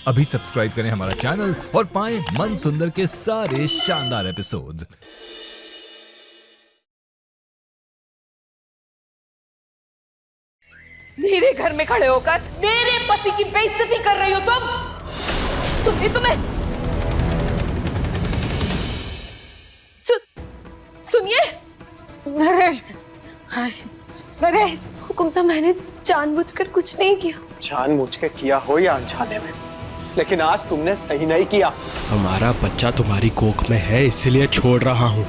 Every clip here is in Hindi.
अभी सब्सक्राइब करें हमारा चैनल और पाएं मन सुंदर के सारे शानदार एपिसोड्स। मेरे घर में खड़े होकर मेरे पति की बेइज्जती कर रही हो तुम्हें सुनिए नरेश, नरेश, हुकुम साहब, मैंने जानबूझकर कुछ नहीं किया। जानबूझ के किया हो या अनजाने में, लेकिन आज तुमने सही नहीं किया। हमारा बच्चा तुम्हारी कोख में है, इसलिए छोड़ रहा हूँ।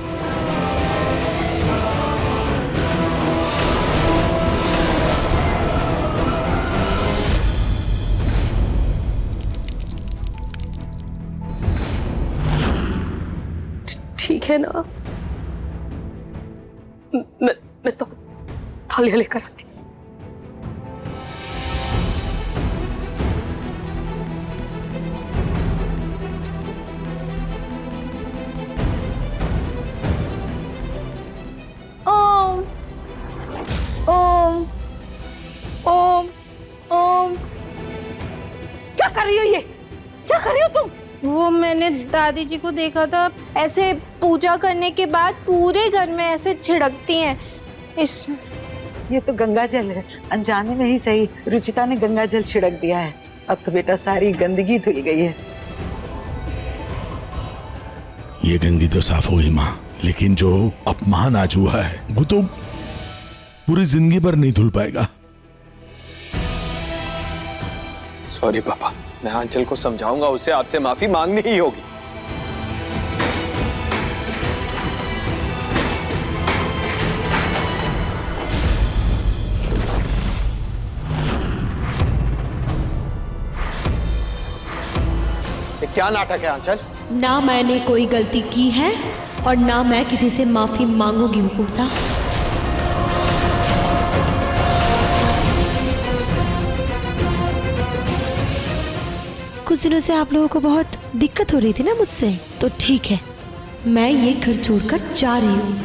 ठीक है ना, मैं तो थालियां लेकर आती। ओम ओम ओम ओम। क्या कर रही हो ये? क्या कर रही हो तुम? वो मैंने दादी जी को देखा था, ऐसे पूजा करने के बाद पूरे घर में ऐसे छिड़कती हैं। इस ये तो गंगा जल है, अनजाने में ही सही रुचिता ने गंगा जल छिड़क दिया है। अब तो बेटा सारी गंदगी धुल गई है। ये गंदगी तो साफ हो गई माँ, लेकिन जो अपमान आज हुआ है वो तो पूरी जिंदगी भर नहीं धुल पाएगा। सॉरी पापा, मैं आंचल को समझाऊंगा, उससे आपसे माफी मांगनी ही होगी। ये क्या नाटक है आंचल? ना मैंने कोई गलती की है और ना मैं किसी से माफी मांगूंगी हुकुम साहब। कुछ दिनों से आप लोगों को बहुत दिक्कत हो रही थी ना मुझसे, तो ठीक है, मैं ये घर छोड़कर जा रही हूँ।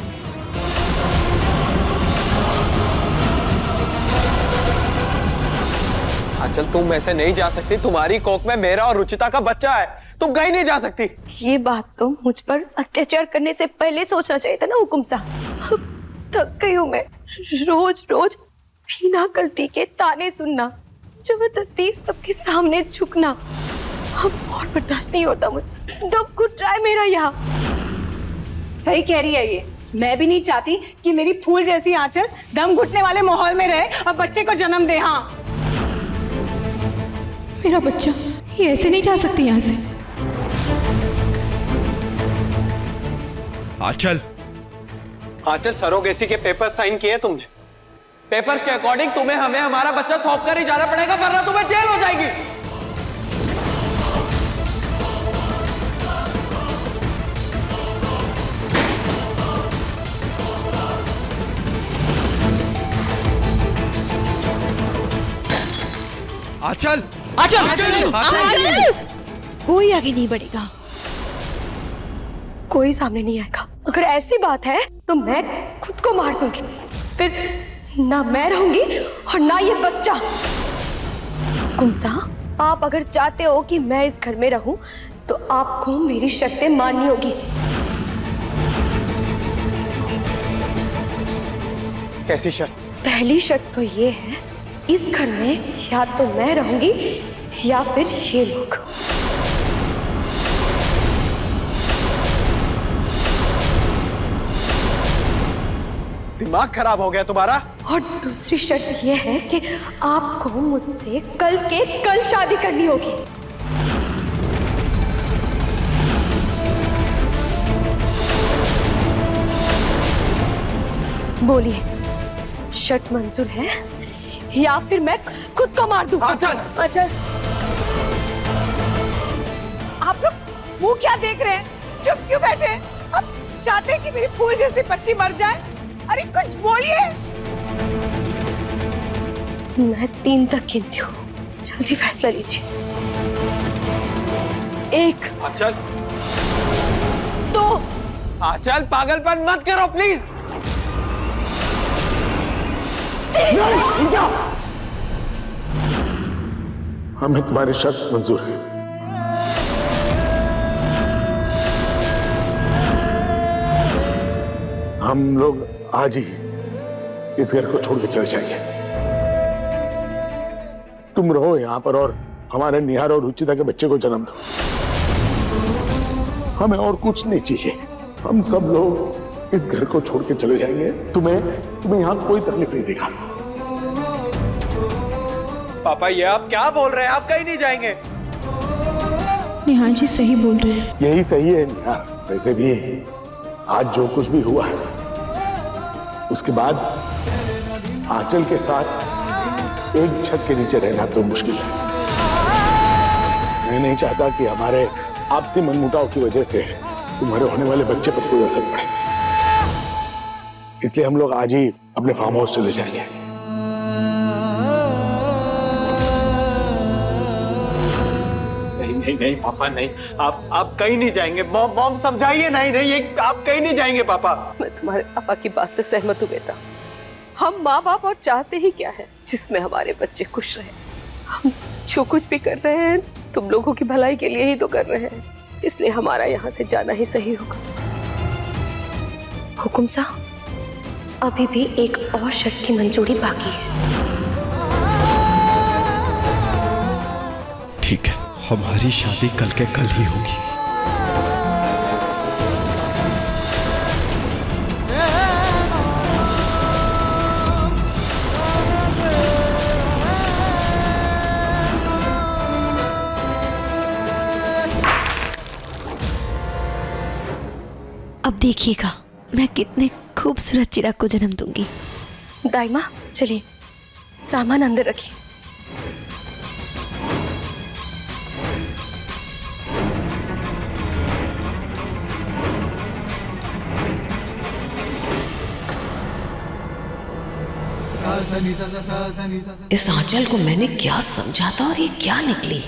आंचल तुम ऐसे नहीं जा सकती, तुम्हारी कोख में मेरा और रुचिता का बच्चा है, तुम कहीं नहीं जा सकती। ये बात तो मुझ पर अत्याचार करने से पहले सोचना चाहिए था ना हुकुम साहब। थक गई हूँ मैं, रोज रोज बिना गलती के ताने सुनना, जबरदस्ती सबके सामने झुकना, अब और बर्दाश्त नहीं होता मुझसे। दम घुट रहा है मेरा यहाँ। सही कह रही है ये। मैं भी नहीं चाहती कि मेरी फूल जैसी आंचल दम घुटने वाले माहौल में रहे और बच्चे को जन्म दे। हाँ, मेरा बच्चा ये ऐसे नहीं जा सकती यहाँ से। आंचल, आंचल सरोगेसी के पेपर साइन किए तुमने। पेपर्स के अकॉर्डिंग तुम्हें हमें हमारा बच्चा सौंप कर ही जाना पड़ेगा, वरना तुम्हें जेल हो जाएगी। आंचल, कोई आगे नहीं बढ़ेगा। कोई सामने नहीं आएगा। अगर ऐसी बात है तो मैं खुद को मार दूंगी, फिर ना मैं रहूंगी और ना ये बच्चा। हुकुम साहब, आप अगर चाहते हो कि मैं इस घर में रहूं तो आपको मेरी शर्तें माननी होगी। कैसी शर्त? पहली शर्त तो ये है, इस घर में या तो मैं रहूंगी या फिर ये लोग। दिमाग खराब हो गया तुम्हारा? और दूसरी शर्त यह है कि आपको मुझसे कल के कल शादी करनी होगी। बोलिए, शर्त मंजूर है या फिर मैं खुद को मार दूं? आंचल! आंचल! आप लोग मुंह क्या देख रहे हैं? चुप क्यों बैठे? अब चाहते हैं कि मेरी फूल जैसी बच्ची मर जाए? अरे कुछ बोलिए। मैं 3 तक गिनती हूँ, जल्दी फैसला लीजिए। 1, आंचल! 2। आंचल पागलपन मत करो प्लीज। हमें तुम्हारी शर्त मंजूर है। हम लोग आज ही इस घर को छोड़ के चले जाएंगे। तुम रहो यहाँ पर और हमारे निहार और रुचिता के बच्चे को जन्म दो। हमें और कुछ नहीं चाहिए। हम सब लोग इस घर को छोड़ के चले जाएंगे। तुम्हें यहाँ कोई तकलीफ नहीं देगा। पापा ये आप क्या बोल रहे हैं? आप कहीं नहीं जाएंगे। निहार जी सही बोल रहे हैं। यही सही है निहार। वैसे भी आज जो कुछ भी हुआ है उसके बाद आंचल के साथ एक छत के नीचे रहना तो मुश्किल है। मैं नहीं चाहता कि हमारे आपसी मनमुटाव की वजह से तुम्हारे होने वाले बच्चे पर कोई असर पड़े। इसलिए हम लोग आज ही अपने फार्म हाउस चले जाएंगे। नहीं नहीं पापा नहीं, आप कहीं नहीं जाएंगे। मॉम समझाइए। नहीं नहीं, ये आप कहीं नहीं जाएंगे पापा। मैं तुम्हारे पापा की बात से सहमत हूँ बेटा। हम माँ बाप और चाहते ही क्या है जिसमें हमारे बच्चे खुश रहे। हम जो कुछ भी कर रहे हैं तुम लोगों की भलाई के लिए ही तो कर रहे हैं, इसलिए हमारा यहाँ से जाना ही सही होगा। हुकुम साहब, अभी भी एक और शर्त की मंजूरी बाकी है। ठीक है, हमारी शादी कल के कल ही होगी। अब देखिएगा मैं कितने खूबसूरत चिराग को जन्म दूंगी। दाइमा चलिए सामान अंदर रखिए। इस आंचल को मैंने क्या समझा था और ये क्या निकली।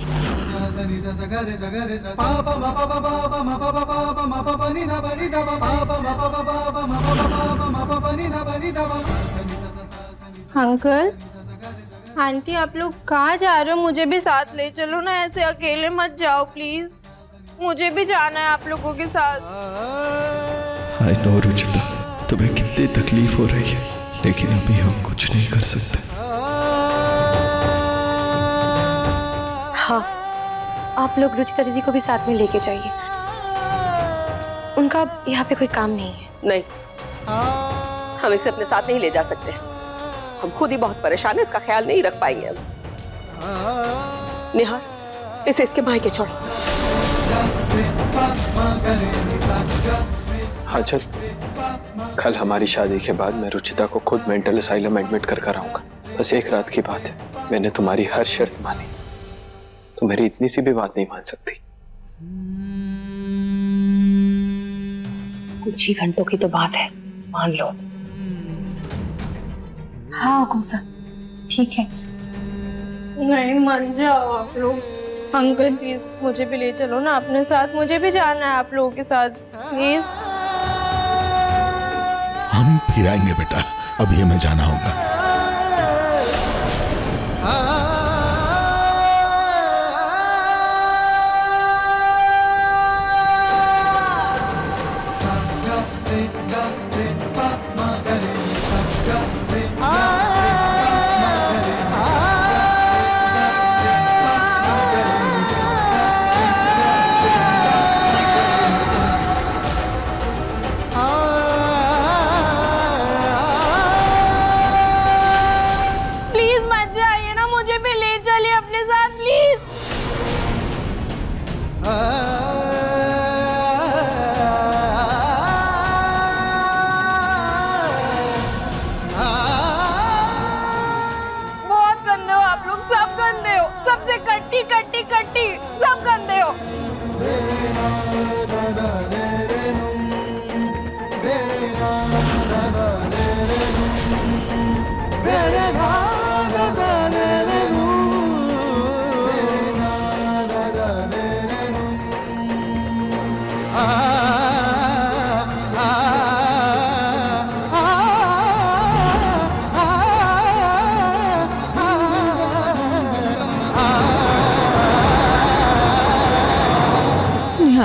अंकल आंटी आप लोग कहाँ जा रहे हो? मुझे भी साथ ले चलो ना, ऐसे अकेले मत जाओ प्लीज। मुझे भी जाना है आप लोगों के साथ। आई नो रुचिता, तुम्हें कितनी तकलीफ हो रही है, लेकिन अभी हम कुछ नहीं कर सकते। हाँ, आप लोग रुचिता दीदी को भी साथ में लेके जाइए। उनका यहाँ पे कोई काम नहीं है। नहीं, हम इसे अपने साथ नहीं ले जा सकते। हम खुद ही बहुत परेशान हैं, इसका ख्याल नहीं रख पाएंगे हम। निहार, इसे इसके भाई के छोड़। हाँ चल, कल हमारी शादी के बाद मैं रुचिता को खुद मेंटल असाइलम एडमिट कर आऊंगा। बस एक रात की बात है। मैंने तुम्हारी हर शर्त मानी, तो मेरी इतनी सी भी बात नहीं मान सकती। कुछ ही घंटों की तो बात है, मान लो। हाँ हुकुम साहब, ठीक है। नहीं मान जाओ आप लोग। अंकल प्लीज मुझे भी ले चलो ना अपने साथ। मुझे भी जाना है आप लोगों के साथ प्लीज। हम फिर आएंगे बेटा, अभी हमें जाना होगा।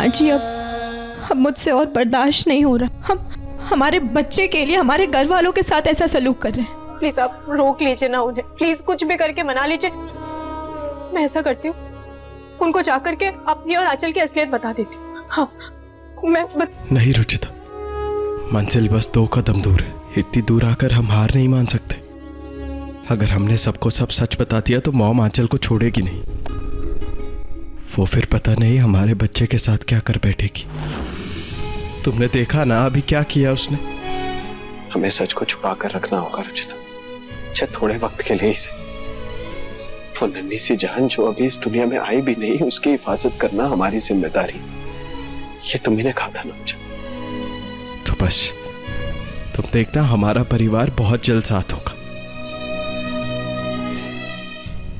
जी अब मुझसे और बर्दाश्त नहीं हो रहा। हमारे बच्चे के लिए हमारे घर वालों के साथ ऐसा सलूक कर रहे हैं। प्लीज आप रोक लीजिए ना उन्हें, प्लीज कुछ भी करके मना लीजिए। मैं ऐसा करती हूँ, उनको जाकर के अपनी और आंचल की असलियत बता देती हूँ। हाँ, नहीं रुचिता, मंजिल बस 2 कदम दूर है। इतनी दूर आकर हम हार नहीं मान सकते। अगर हमने सबको सब सच बता दिया तो मॉम आंचल को छोड़ेगी नहीं। वो फिर पता नहीं हमारे बच्चे के साथ क्या कर बैठेगी। तुमने देखा ना अभी क्या किया उसने। हमें सच को छुपा कर रखना होगा रुचिता, चाहे थोड़े वक्त के लिए ही सही। वो नन्ही सी जान जो अभी इस दुनिया में आई भी नहीं, उसकी हिफाजत करना हमारी जिम्मेदारी। ये तुम्ही ने कहा था ना मुझे। तो बस तुम देखना, हमारा परिवार बहुत जल्द साथ होगा।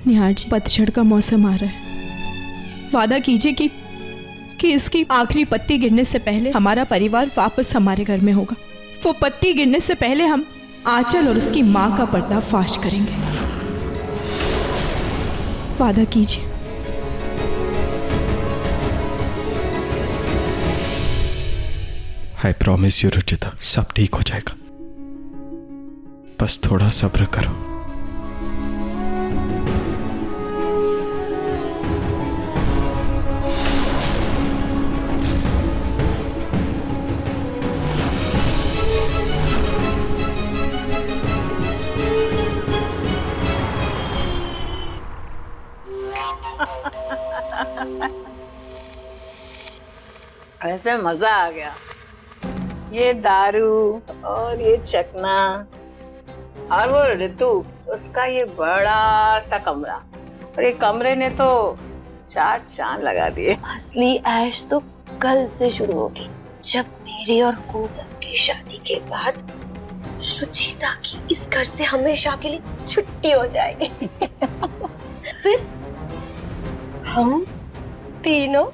निहार जी, पतझड़ का मौसम आ रहा है। वादा कीजिए कि इसकी आखिरी पत्ती गिरने से पहले हमारा परिवार वापस हमारे घर में होगा। वो पत्ती गिरने से पहले हम आंचल और उसकी माँ का पर्दाफाश करेंगे। वादा कीजिए। आई प्रॉमिस यू रुचिता, सब ठीक हो जाएगा। बस थोड़ा सब्र करो। ऐसे मजा आ गया। ये दारू और ये चकना और वो ऋतु, उसका ये बड़ा सा कमरा, और ये कमरे ने तो 4 चांद लगा दिए। असली ऐश तो कल से शुरू होगी, जब मेरी और कुमसम की शादी के बाद रुचिता की इस घर से हमेशा के लिए छुट्टी हो जाएगी। फिर हम तीनों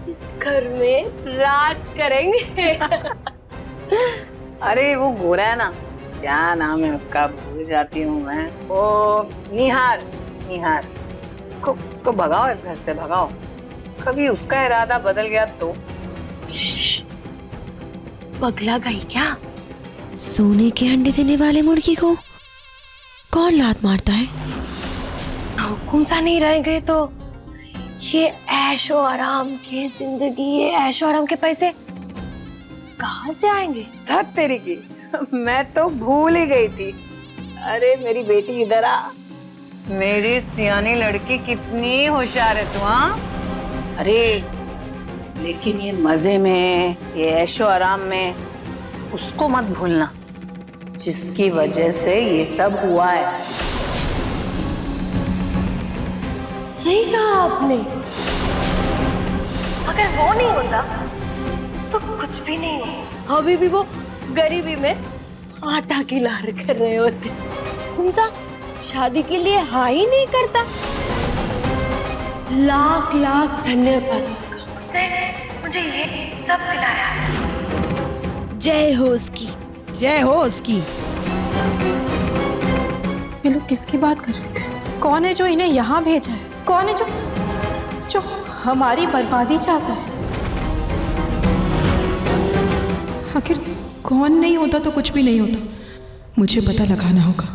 इस घर में राज करेंगे। अरे वो गोरा है ना, क्या नाम है उसका, भूल जाती हूँ मैं। वो निहार, निहार, उसको भगाओ, इस घर से भगाओ। कभी उसका इरादा बदल गया तो। पगला गई क्या? सोने के अंडे देने वाले मुर्गी को कौन लात मारता है? हुकुमसा नहीं रहेंगे तो ये ऐशो आराम की जिंदगी, ये ऐशो आराम के पैसे कहाँ से आएंगे? धत तेरी की, मैं तो भूल ही गई थी। अरे मेरी बेटी इधर आ, मेरी सियानी लड़की कितनी होशियार है तू। हाँ, अरे लेकिन ये मजे में, ये ऐशो आराम में उसको मत भूलना जिसकी वजह से ये सब हुआ है। सही कहा आपने। अगर वो नहीं होता तो कुछ भी नहीं होता। अभी भी वो गरीबी में आटा की लार कर रहे होते। कुमसा शादी के लिए हाँ ही नहीं करता। लाख लाख धन्यवाद उसका, उसने मुझे ये सब दिलाया। जय हो उसकी, जय हो उसकी। ये लोग किसकी बात कर रहे थे? कौन है जो इन्हें यहाँ भेजा है? कौन है जो हमारी बर्बादी चाहता है? आखिर कौन नहीं होता तो कुछ भी नहीं होता। मुझे पता लगाना होगा।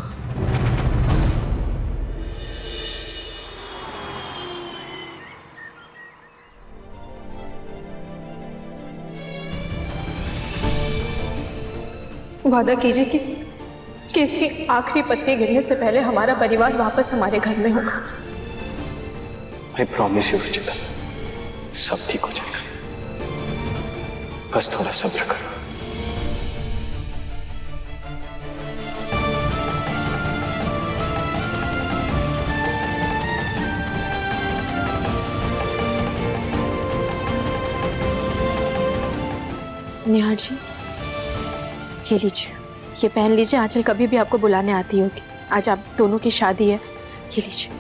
वादा कीजिए कि इसकी आखिरी पत्ती गिरने से पहले हमारा परिवार वापस हमारे घर में होगा। आई प्रॉमिस यू रुचिता, सब ठीक हो जाएगा। बस थोड़ा सब्र करो। निहार जी, ये लीजिए, ये पहन लीजिए। आंचल कभी भी आपको बुलाने आती होगी। आज आप दोनों की शादी है, ये लीजिए।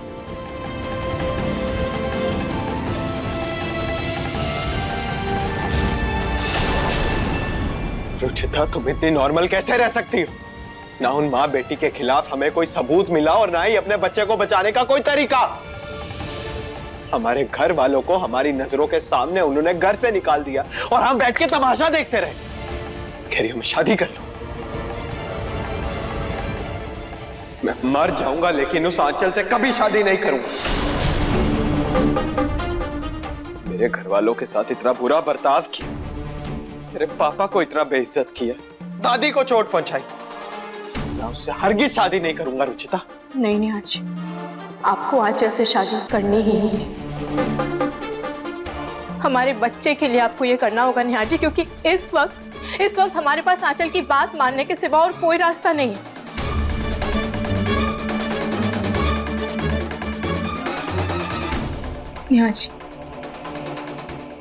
रुचिता, तुम इतनी नॉर्मल कैसे रह सकती हो? ना उन माँ बेटी के खिलाफ हमें कोई सबूत मिला और ना ही अपने बच्चे को बचाने का कोई तरीका। हमारे घर वालों को हमारी नजरों के सामने उन्होंने घर से निकाल दिया और हम बैठ के तमाशा देखते रहे। कह रही हो मैं शादी कर लूं? मैं मर जाऊंगा लेकिन उस आंचल से कभी शादी नहीं करूंगा। मेरे घर वालों के साथ इतना बुरा बर्ताव किया, मेरे पापा को इतना बेइज्जत किया, दादी को चोट पहुंचाई, मैं उससे हरगिज शादी नहीं करूंगा रुचिता। नहीं नहीं आज आपको आंचल से शादी करनी ही होगी। हमारे बच्चे के लिए आपको ये करना होगा निहार जी, क्योंकि इस वक्त हमारे पास आंचल की बात मानने के सिवा और कोई रास्ता नहीं है। निहार जी,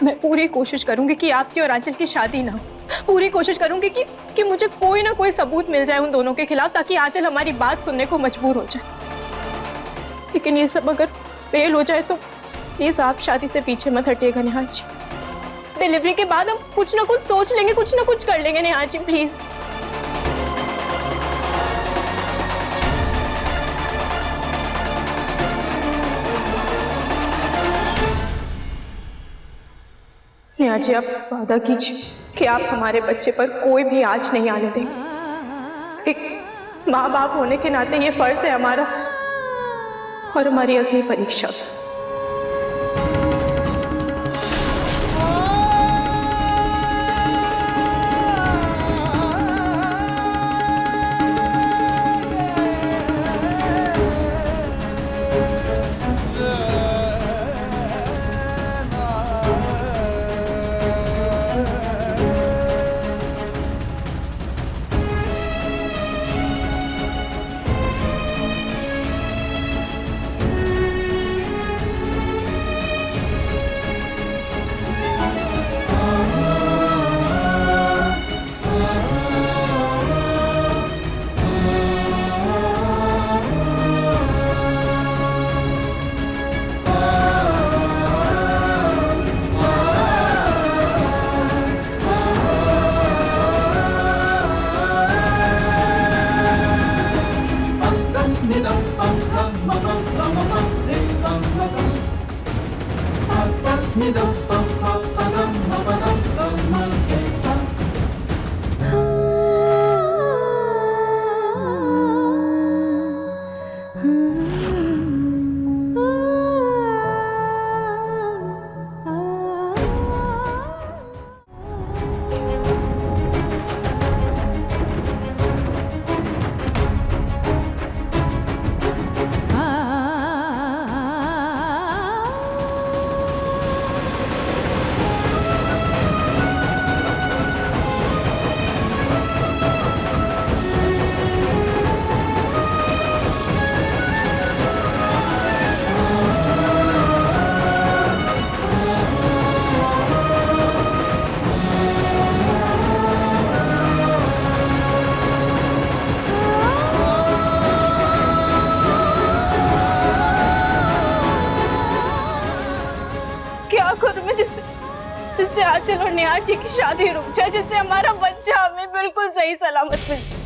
मैं पूरी कोशिश करूंगी कि आपकी और आंचल की शादी ना हो। पूरी कोशिश करूंगी कि मुझे कोई ना कोई सबूत मिल जाए उन दोनों के खिलाफ, ताकि आंचल हमारी बात सुनने को मजबूर हो जाए। लेकिन ये सब अगर फेल हो जाए तो प्लीज आप शादी से पीछे मत हटिएगा निहार जी। डिलीवरी के बाद हम कुछ ना कुछ सोच लेंगे, कुछ ना कुछ कर लेंगे निहार जी, प्लीज। निहार जी, आप वादा कीजिए कि आप हमारे बच्चे पर कोई भी आँच नहीं आने देंगे। एक माँ बाप होने के नाते ये फर्ज है हमारा और हमारी अगली परीक्षा। जिससे आंचल और निहार जी की शादी रुक जाए, जिससे हमारा बच्चा हमें बिल्कुल सही सलामत मिल जाए।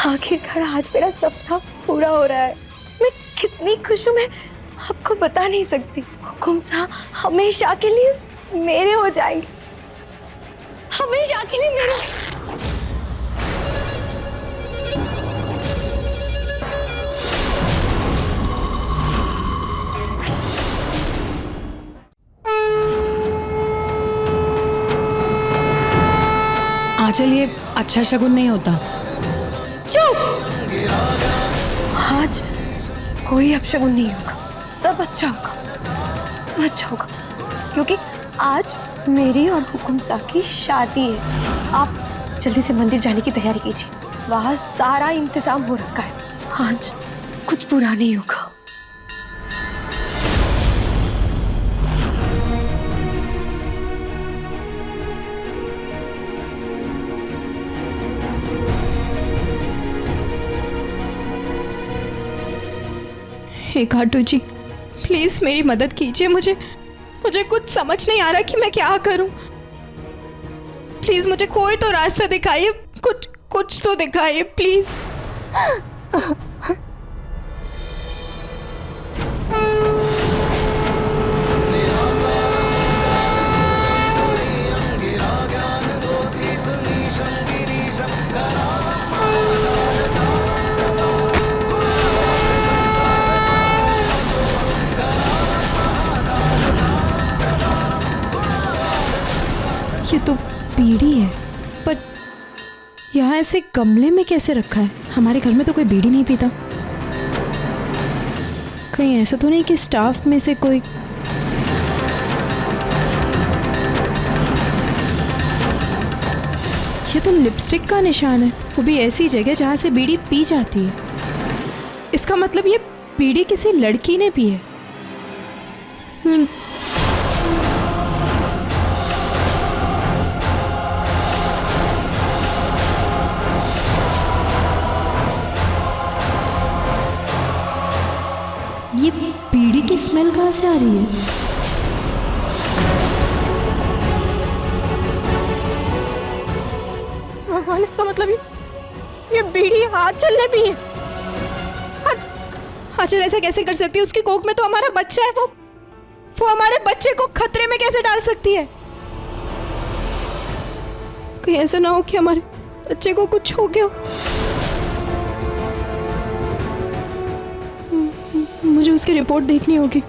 आखिरकार आज मेरा सपना पूरा हो रहा है। मैं कितनी खुश हूँ, मैं आपको बता नहीं सकती। हुकुम साहब हमेशा के लिए मेरे हो जाएंगे, हमेशा के लिए मेरे। आंचल, ये अच्छा शगुन नहीं होता। आज कोई अपशगुन नहीं होगा, सब अच्छा होगा, सब अच्छा होगा, क्योंकि आज मेरी और हुकुम साहब की शादी है। आप जल्दी से मंदिर जाने की तैयारी कीजिए, वहां सारा इंतजाम हो रखा है। आज कुछ बुरा नहीं होगा। हे घाटू जी, प्लीज मेरी मदद कीजिए। मुझे कुछ समझ नहीं आ रहा कि मैं क्या करूं। प्लीज मुझे कोई तो रास्ता दिखाइए, कुछ तो दिखाइए प्लीज। ये तो बीड़ी है, पर यहाँ ऐसे गमले में कैसे रखा है? हमारे घर में तो कोई बीड़ी नहीं पीता। कहीं ऐसा तो नहीं कि स्टाफ में से कोई। ये तो लिपस्टिक का निशान है, वो भी ऐसी जगह जहाँ से बीड़ी पी जाती है। इसका मतलब ये बीड़ी किसी लड़की ने पी है। ये बीड़ी की स्मेल कहाँ से आ रही है? भगवान, इसका मतलब ये बीड़ी आंचल ने भी है। आंचल ऐसा कैसे कर सकती है? उसकी कोख में तो हमारा बच्चा है। वो हमारे बच्चे को खतरे में कैसे डाल सकती है? कहीं ऐसा ना हो कि हमारे बच्चे को कुछ हो गया। मुझे उसकी रिपोर्ट देखनी होगी।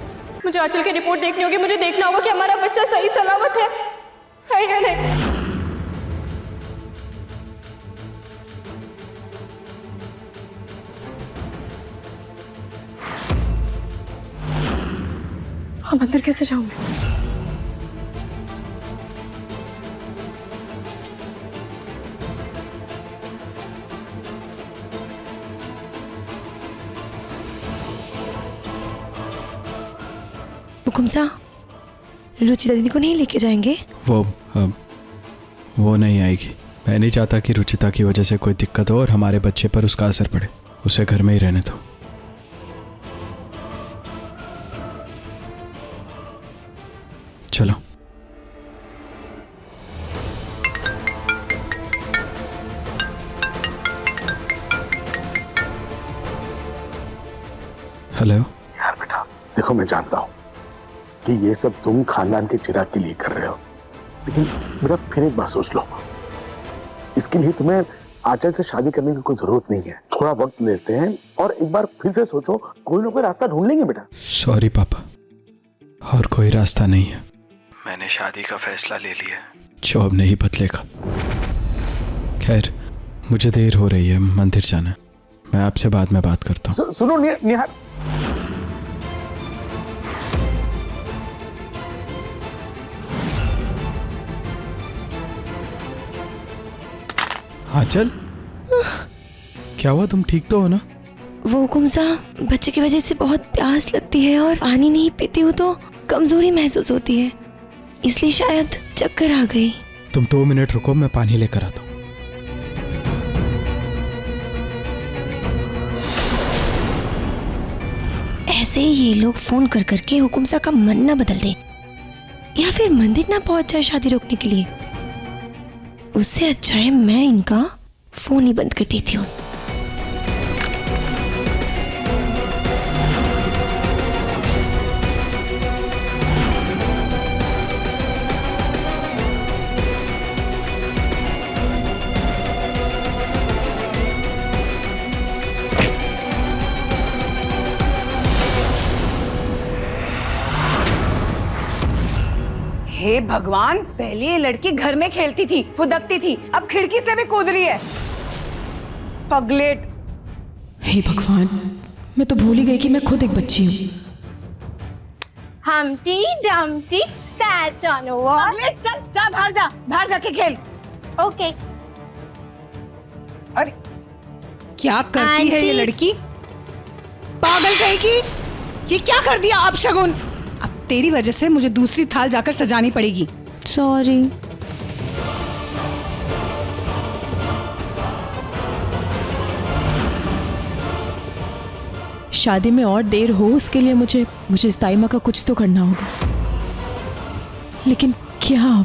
मुझे आंचल की रिपोर्ट देखनी होगी। मुझे देखना होगा कि हमारा बच्चा सही सलामत है या नहीं। हम अंदर कैसे जाऊंगे? हुकुम साहब, रुचिता दीदी को नहीं लेके जाएंगे? वो नहीं आएगी। मैं नहीं चाहता कि रुचिता की वजह से कोई दिक्कत हो और हमारे बच्चे पर उसका असर पड़े। उसे घर में ही रहने दो। चलो। हेलो यार बेटा, देखो मैं जानता हूं कि ये सब तुम खानदान के चिराग के लिए कर रहे हो, लेकिन बेटा फिर एक बार सोच लो। इसके लिए तुम्हें आंचल से शादी करने की कोई जरूरत नहीं है। थोड़ा वक्त लेते हैं और एक बार फिर से सोचो, कोई ना कोई रास्ता ढूंढ लेंगे बेटा। सॉरी पापा, और कोई रास्ता नहीं है। मैंने शादी का फैसला ले लिया, जो अब नहीं बदलेगा। खैर, मुझे देर हो रही है, मंदिर जाना है। मैं आपसे बाद में बात करता हूँ। सुनो निहार, आंचल, क्या हुआ? तुम ठीक तो हो ना? वो हुकुम साहब, बच्चे की वजह से बहुत प्यास लगती है और पानी नहीं पीती हूँ तो कमजोरी महसूस होती है, इसलिए शायद चक्कर आ गई। तुम 2 मिनट रुको, मैं पानी लेकर आता हूँ। ऐसे ही ये लोग फोन कर करके हुकुम साहब का मन ना बदल दें, या फिर मंदिर ना पहुंच जाए शादी रोकने के लिए। उससे अच्छा है मैं इनका फोन ही बंद कर देती हूँ। हे भगवान, पहले ये लड़की घर में खेलती थी, फुदकती थी, अब खिड़की से भी कूद रही है। पगलेट। हे भगवान, मैं तो भूल ही गई कि मैं खुद एक बच्ची हूँ। Humpty Dumpty sat on a wall. Pagglait, चल जा, बाहर जाके खेल। Okay. अरे क्या करती है ये लड़की? पागल कहेगी, ये क्या कर दिया आप शगुन? अब तेरी वजह से मुझे दूसरी थाल जाकर सजानी पड़ेगी। सॉरी। शादी में और देर हो उसके लिए मुझे इस दाइमा का कुछ तो करना होगा, लेकिन क्या?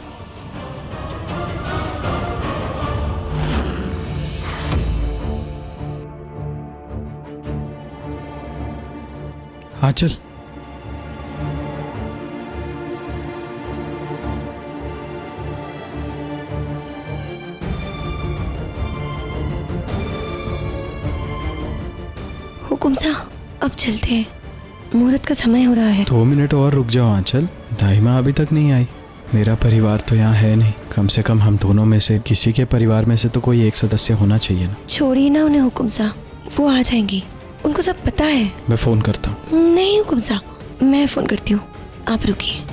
आंचल, हुकुम सा, अब चलते हैं, मुहूर्त का समय हो रहा है। 2 मिनट और रुक जाओ आंचल, दाइमा अभी तक नहीं आई। मेरा परिवार तो यहाँ है नहीं, कम से कम हम दोनों में से किसी के परिवार में से तो कोई एक सदस्य होना चाहिए ना। छोड़िए ना उन्हें हुकुम सा, वो आ जाएंगी, उनको सब पता है। मैं फोन करता हूँ। नहीं हुकुम सा, मैं फोन करती हूँ, आप रुकिए।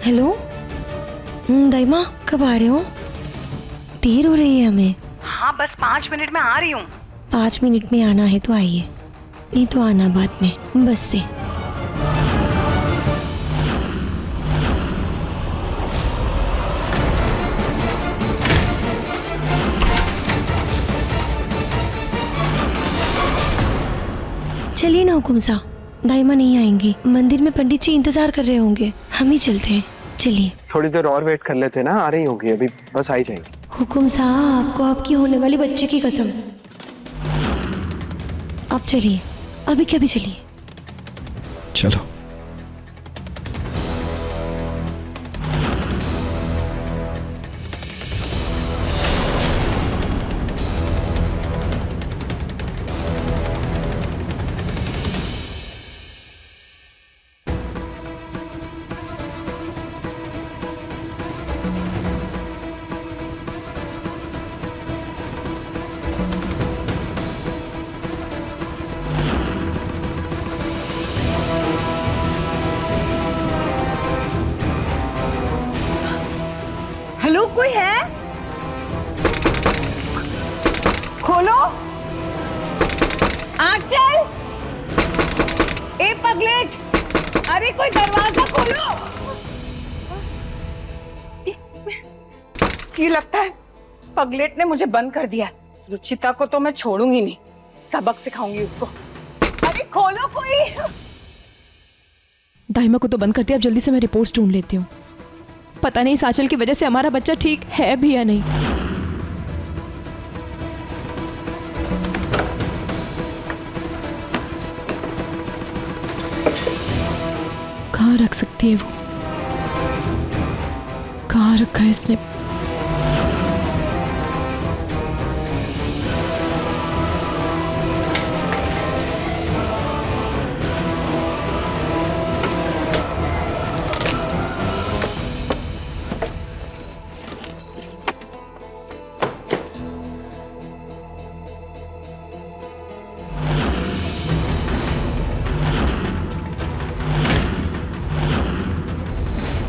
हेलो दाइमा, कब आ रहे हो? देर हो रही है हमें। हाँ बस 5 मिनट में आ रही हूँ। 5 मिनट में आना है तो आइए, नहीं तो आना बाद में, बस से। चलिए ना हुकुम सा, दाइमा नहीं आएंगी, मंदिर में पंडित जी इंतजार कर रहे होंगे, हम ही चलते हैं। चलिए। थोड़ी देर और वेट कर लेते ना, आ रही होगी अभी, बस आ ही जाएंगी। हुकुम साहब, आपको आपकी होने वाली बच्चे की कसम। आप चलिए, अभी क्या भी चलिए। चलो। हेलो, कोई है? खोलो। आंचल, ए पगलेट, अरे कोई दरवाजा खोलो। ये लगता है इस पगलेट ने मुझे बंद कर दिया। रुचिता को तो मैं छोड़ूंगी नहीं, सबक सिखाऊंगी उसको। अरे खोलो कोई। दाइमा को तो बंद करती है, अब जल्दी से मैं रिपोर्ट्स ढूंढ लेती हूँ। पता नहीं इस आंचल की वजह से हमारा बच्चा ठीक है भी या नहीं। कहाँ रख सकती है वो? कहाँ रखा है इसने?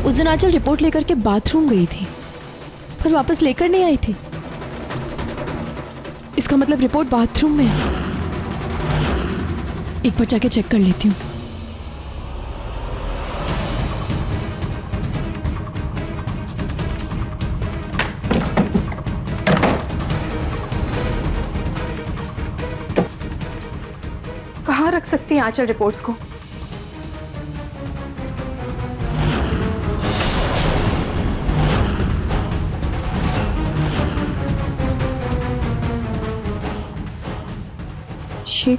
उस दिन आंचल रिपोर्ट लेकर के बाथरूम गई थी, पर वापस लेकर नहीं आई थी। इसका मतलब रिपोर्ट बाथरूम में है। एक बार जाके चेक कर लेती हूँ। कहाँ रख सकती है आंचल रिपोर्ट्स को? ये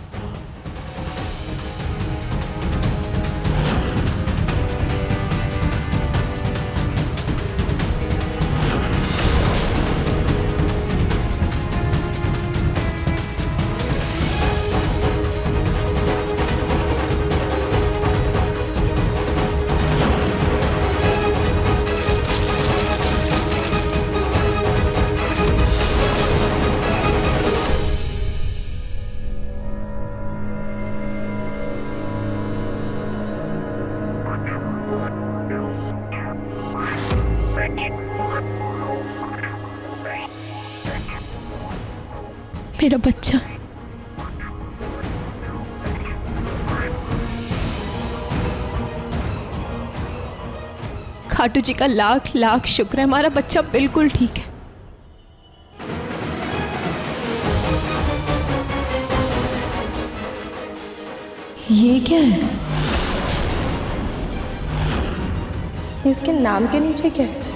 मेरा बच्चा। खाटू जी का लाख लाख शुक्र है, हमारा बच्चा बिल्कुल ठीक है। ये क्या है? इसके नाम के नीचे क्या है?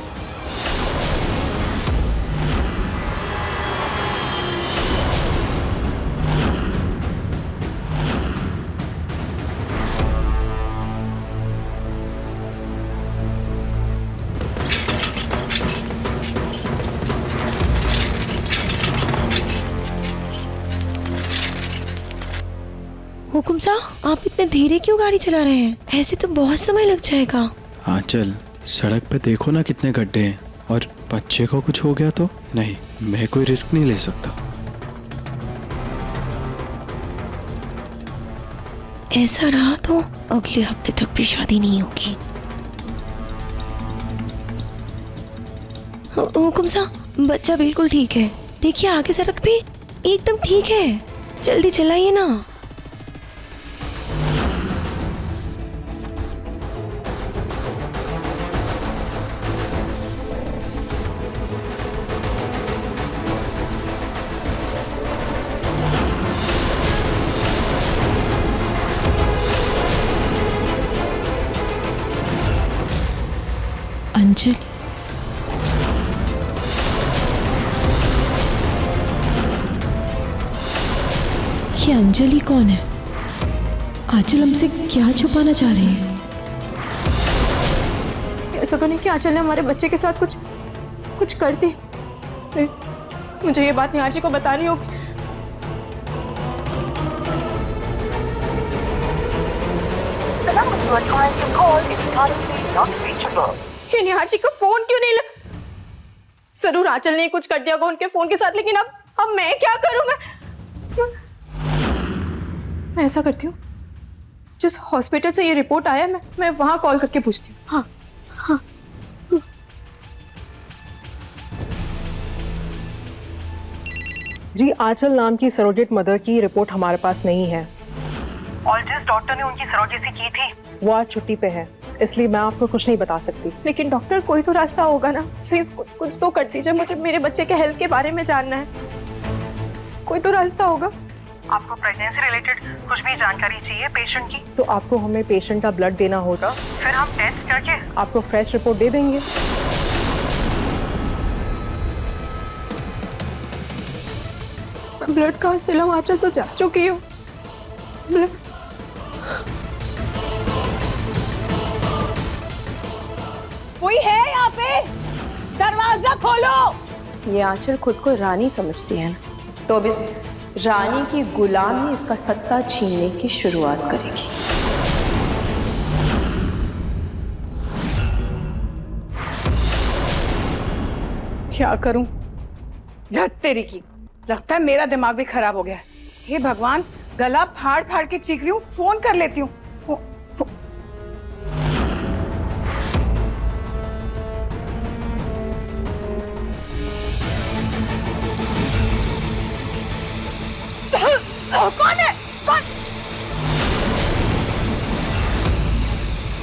हुकुम साहब, आप इतने धीरे क्यों गाड़ी चला रहे हैं? ऐसे तो बहुत समय लग जाएगा। आंचल, सड़क पे देखो ना कितने गड्ढे हैं, और बच्चे को कुछ हो गया तो? नहीं, मैं कोई रिस्क नहीं ले सकता। ऐसा रहा तो अगले हफ्ते तक भी शादी नहीं होगी। हुकुम साहब, बच्चा बिल्कुल ठीक है। देखिए आगे सड़क पे एकदम ठीक है। जल्दी चलाइए ना। अंजलि, ये अंजलि कौन है? आंचल हमसे क्या छुपाना चाह रही है? ऐसा तो नहीं कि आंचल ने हमारे बच्चे के साथ कुछ कर दी? नहीं, मुझे ये बात निहार जी को बतानी होगी। ये निहार जी का फोन क्यों नहीं जरूर आंचल ने कुछ कर दिया होगा उनके फोन के साथ, लेकिन अब मैं क्या करूं? मैं ऐसा करती हूँ, जिस हॉस्पिटल से ये रिपोर्ट आया मैं वहां कॉल करके पूछती हूँ। हाँ हाँ। जी, आंचल नाम की सरोगेट मदर की रिपोर्ट हमारे पास नहीं है, और जिस डॉक्टर ने उनकी सरोगेसी की थी वो आज छुट्टी पे है, इसलिए मैं आपको कुछ नहीं बता सकती। लेकिन डॉक्टर, कोई तो रास्ता होगा ना? प्लीज कुछ तो कर दीजिए, मुझे मेरे बच्चे के हेल्थ के बारे में जानना है। कोई तो रास्ता होगा। आपको प्रेगनेंसी रिलेटेड कुछ भी जानकारी चाहिए पेशेंट की, तो आपको हमें पेशेंट का ब्लड देना होगा, फिर हम टेस्ट करके आपको फ्रेश रिपोर्ट दे देंगे। ब्लड कहाँ से लाऊं? आंचल तो जा चुकी हूँ। ब्लड कोई है यहाँ पे? दरवाजा खोलो। ये आंचल खुद को रानी समझती है ना, तो अब इस रानी की गुलामी इसका सत्ता छीनने की शुरुआत करेगी। क्या करूं? धत तेरी की, लगता है मेरा दिमाग भी खराब हो गया है। हे भगवान, गला फाड़ फाड़ के चीख रही हूँ, फोन कर लेती हूँ। कौन है? कौन?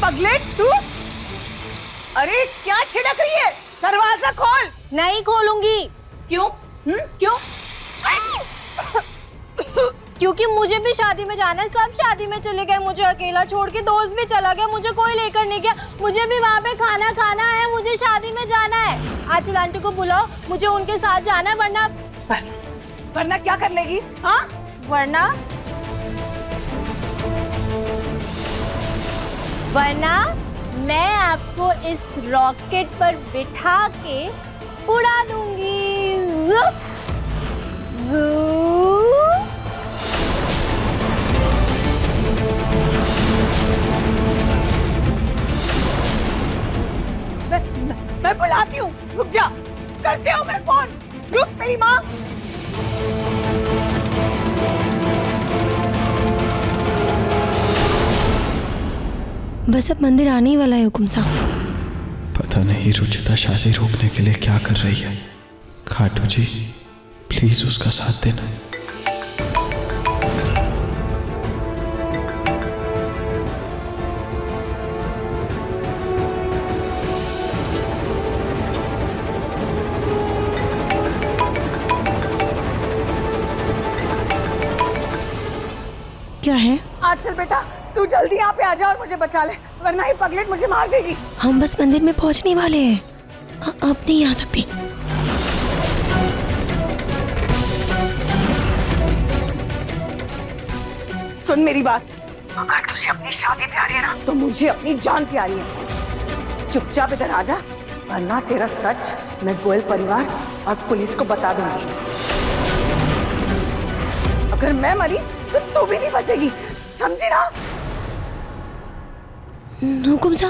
पगलेट तू? अरे क्या छिड़क रही है? दरवाजा खोल। नहीं खोलूंगी। क्यों? क्यों? क्योंकि मुझे भी शादी में जाना है। सब शादी में चले गए, मुझे अकेला छोड़ के। दोस्त भी चला गया, मुझे कोई लेकर नहीं गया। मुझे भी वहाँ पे खाना खाना है, मुझे शादी में जाना है। आंचल आंटी को बुलाओ, मुझे उनके साथ जाना है, वरना क्या कर लेगी? हाँ, वरना मैं आपको इस रॉकेट पर बिठा के उड़ा दूंगी। ज़ुप, ज़ुप। मैं बुलाती हूँ, रुक जा। करते हो मैं फोन। रुक मेरी माँ। बस अब मंदिर आने ही वाला है हुकुम साहब। पता नहीं रुचिता शादी रोकने के लिए क्या कर रही है। खाटू जी, प्लीज उसका साथ देना। क्या क्या है? आंचल बेटा, तू जल्दी यहाँ पे आ जा और मुझे बचा ले, वरना ये पगलेट मुझे मार देगी। हम बस मंदिर में पहुंचने वाले हैं, अब नहीं आ सकते। सुन मेरी बात, अगर तुझे अपनी शादी प्यारी है ना, तो मुझे अपनी जान प्यारी है। चुपचाप इधर आ जा, वरना तेरा सच मैं गोयल परिवार और पुलिस को बता दूंगी। अगर मैं मरी तो तू भी नहीं बचेगी, समझी ना? हुकुम सा,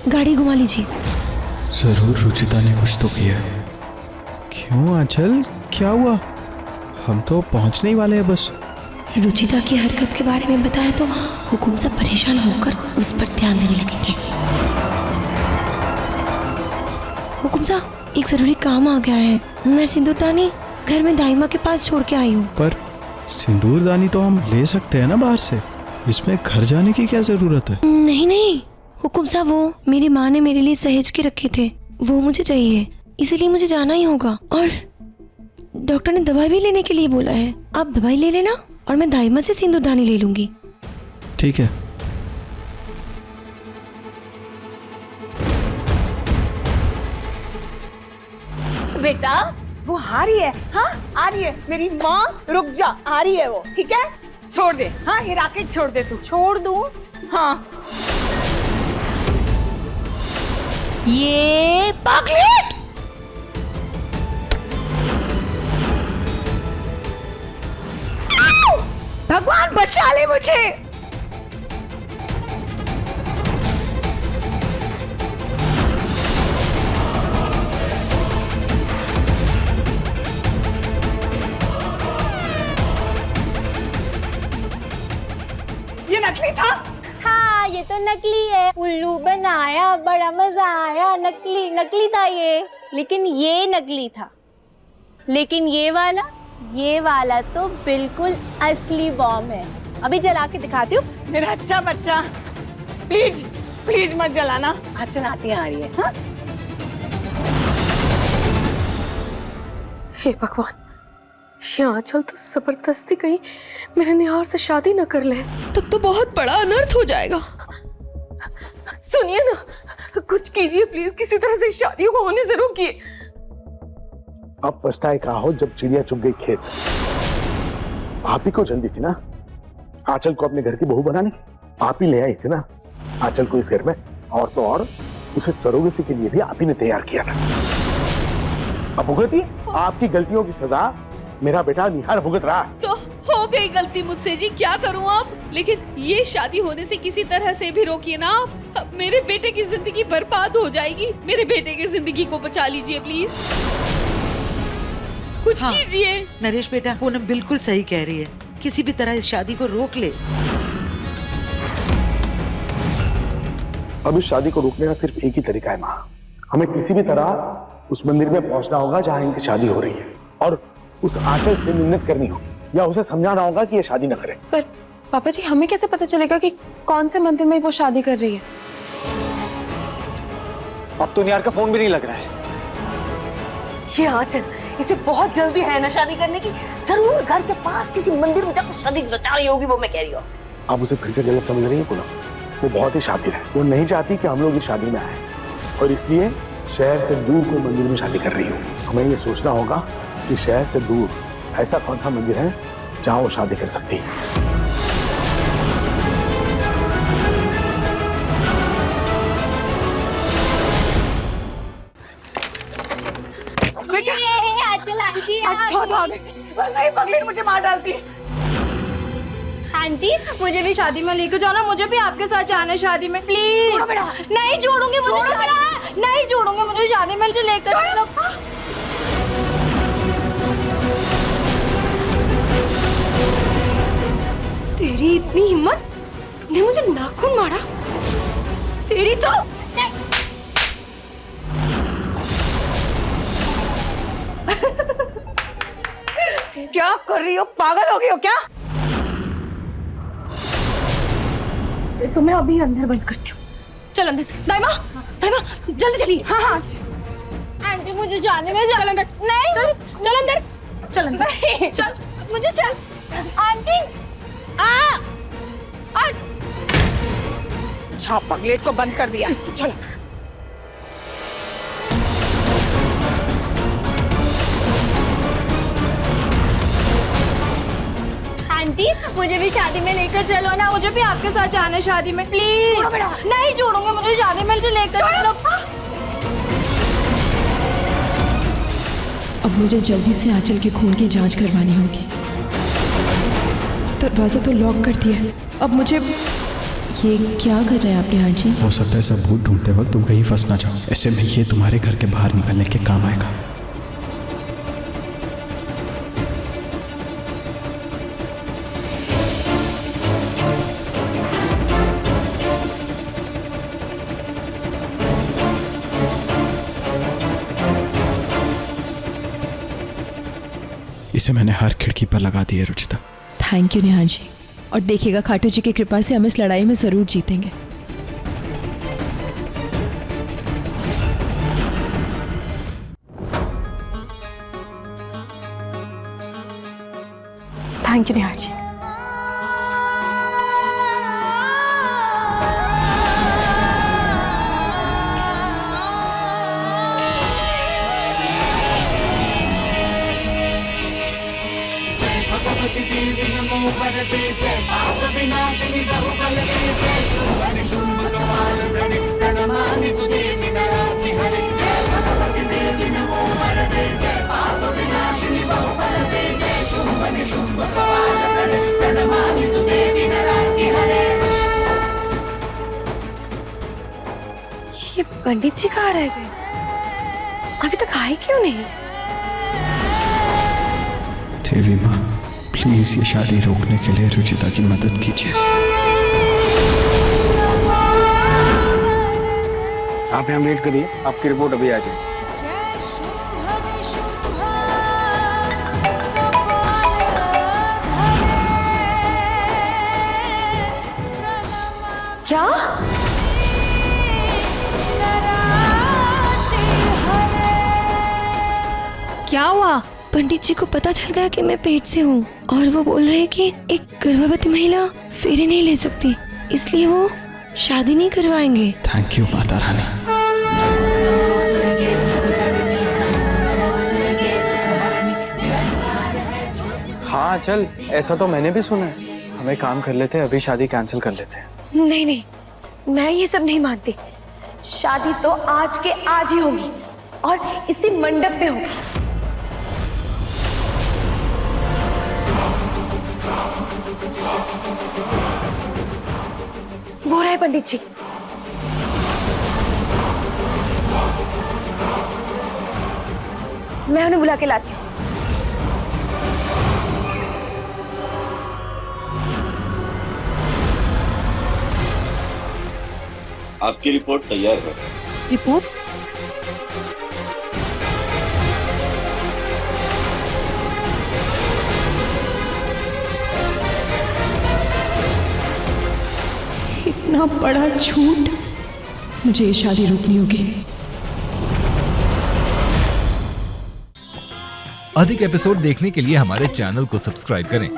गाड़ी घुमा लीजिए। जरूर रुचिता ने कुछ तो किया है। क्यों आंचल, क्या हुआ? हम तो पहुंचने ही वाले हैं बस। रुचिता की हरकत के बारे में बताया तो हुकुम सा परेशान होकर उस पर ध्यान देने लगेंगे। हुकुम सा, एक जरूरी काम आ गया है। मैं सिंदूरदानी घर में दाइमा के पास छोड़ के आई हूँ। पर सिंदूरदानी तो हम ले सकते हैं ना बाहर से, इसमें घर जाने की क्या जरूरत है? नहीं नहीं हुकुम सा, वो मेरी माँ ने मेरे लिए सहेज के रखे थे, वो मुझे चाहिए, इसीलिए मुझे जाना ही होगा। और डॉक्टर ने दवाई भी लेने के लिए बोला है। आप दवाई ले लेना और मैं दाइमा से सिंदूरदानी ले लूंगी। ठीक है। बेटा वो आ रही है, हाँ आ रही है मेरी माँ, रुक जा, आ रही है वो, ठीक है? छोड़ दे, हाँ ये राकेट छोड़ दे तू। छोड़ दूँ? हाँ। ये पगलेट! भगवान बचा ले मुझे। ये नकली था? हाँ ये तो नकली है, उल्लू बनाया, बड़ा मजा आया, नकली नकली था ये, लेकिन ये नकली था। लेकिन ये वाला तो बिल्कुल असली बॉम्ब है। अभी जला के दिखाती हूँ। मेरा अच्छा बच्चा, प्लीज प्लीज मत जलाना। अच्छा नाती आ रही है। हाँ? हे भगवान, ये आंचल तो जबरदस्ती कहीं मेरे निहार से शादी न कर ले, तब तो बहुत बड़ा अनर्थ हो जाएगा। सुनिए ना, कुछ कीजिए प्लीज, किसी तरह से शादी को होने से रोकिए। अब पछताए कहा हो जब चिड़िया चुग गई खेत। आप ही को जल्दी थी ना आंचल को अपने घर की बहू बनाने की, आप ही ले आई थी ना आंचल को इस घर में, और तो और उसे सरोगेसी के लिए भी आप ही ने तैयार किया था। अब भुगती आपकी गलतियों की सजा मेरा बेटा निहार भुगत रहा। तो हो गई गलती मुझसे जी, क्या करूं अब? लेकिन ये शादी होने से किसी तरह से भी रोकिए ना आप, मेरे बेटे की जिंदगी बर्बाद हो जाएगी। मेरे बेटे की जिंदगी को बचा लीजिए प्लीज, कुछ कीजिए। नरेश बेटा, पूनम बिल्कुल सही कह रही है, किसी भी तरह इस शादी को रोक ले। अब इस शादी को रोकने का सिर्फ एक ही तरीका है माँ, हमें किसी भी तरह उस मंदिर में पहुंचना होगा जहां इनकी शादी हो रही है, और उस आंचल से मिन्नत करनी होगी या उसे समझाना होगा कि ये शादी न करे। पर पापा जी, हमें कैसे पता चलेगा कि कौन से मंदिर में वो शादी कर रही है? अब तो निहार का फोन भी नहीं लग रहा है। ये आंचल, इसे बहुत जल्दी है ना शादी करने की, जरूर घर के पास किसी मंदिर में जाकर शादी रचा रही होगी, वो मैं कह रही हूँ आपसे। आप उसे फिर से गलत समझ रही है पूनम, वो बहुत ही शातिर है, वो नहीं चाहती कि हम लोग इस शादी में आए, और इसलिए शहर से दूर कोई मंदिर में शादी कर रही हो। हमें ये सोचना होगा कि शहर से दूर ऐसा कौन सा मंदिर है जहां वो शादी कर सकती है। अच्छा तो आ गई, वरना ये पगलेट मुझे मार डालती। आंटी मुझे भी शादी में लेकर जाना, मुझे भी आपके साथ जाना है शादी में, प्लीज। नहीं छोड़ूंगी मुझे, नहीं छोड़ूंगी मुझे शादी में, मुझे लेकर चलो। तेरी इतनी हिम्मत, तुमने मुझे नाखून मारा? तेरी तो क्या कर रही हो, पागल हो गई हो क्या? तुम्हें अभी अंदर बंद करती हूँ, चल अंदर। दाइमा, दाइमा जल्दी चलिए। हाँ हाँ आंटी मुझे जाने में, चल अंदर। नहीं चल अंदर, चल अंदर, नहीं चल मुझे चल। आंटी अच्छा पगलेट को बंद कर दिया। चलो आंटी मुझे भी शादी में लेकर चलो ना, मुझे भी आपके साथ जाना है शादी में प्लीज। नहीं छोड़ूंगा, मुझे शादी में लेकर चलो। अब मुझे जल्दी से आंचल के खून की जांच करवानी होगी। दरवाजा तो लॉक कर दिया है, अब मुझे ये क्या कर रहे हैं आप निहार जी? हो सकता है सबूत ढूंढते वक्त तुम कहीं फंस ना जाओ, ऐसे में ये तुम्हारे घर के बाहर निकलने के काम आएगा। इसे मैंने हर खिड़की पर लगा दी है रुचिता। थैंक यू निहार जी, और देखिएगा खाटू जी की कृपा से हम इस लड़ाई में जरूर जीतेंगे। थैंक यू निहार जी। ये पंडित जी कहाँ रह गए? अभी तक आए क्यों नहीं? देवी माँ, प्लीज ये शादी रोकने के लिए रुचिता की मदद कीजिए। आप यहाँ वेट करिए, आपकी रिपोर्ट अभी आ जाएगी। क्या? क्या हुआ? पंडित जी को पता चल गया कि मैं पेट से हूँ और वो बोल रहे हैं कि एक गर्भवती महिला फेरे नहीं ले सकती, इसलिए वो शादी नहीं करवाएंगे। Thank you Mata Rani. हाँ चल, ऐसा तो मैंने भी सुना है। हमें काम कर लेते हैं, अभी शादी कैंसिल कर लेते हैं। नहीं नहीं, मैं ये सब नहीं मानती। शादी तो आज के आज ही होगी और इसी मंडप पे होगी। वो रहे पंडित जी। मैं उन्हें बुला के लाती हूँ। आपकी रिपोर्ट तैयार है। रिपोर्ट? इतना बड़ा झूठ, मुझे ये शादी रोकनी होगी। अधिक एपिसोड देखने के लिए हमारे चैनल को सब्सक्राइब करें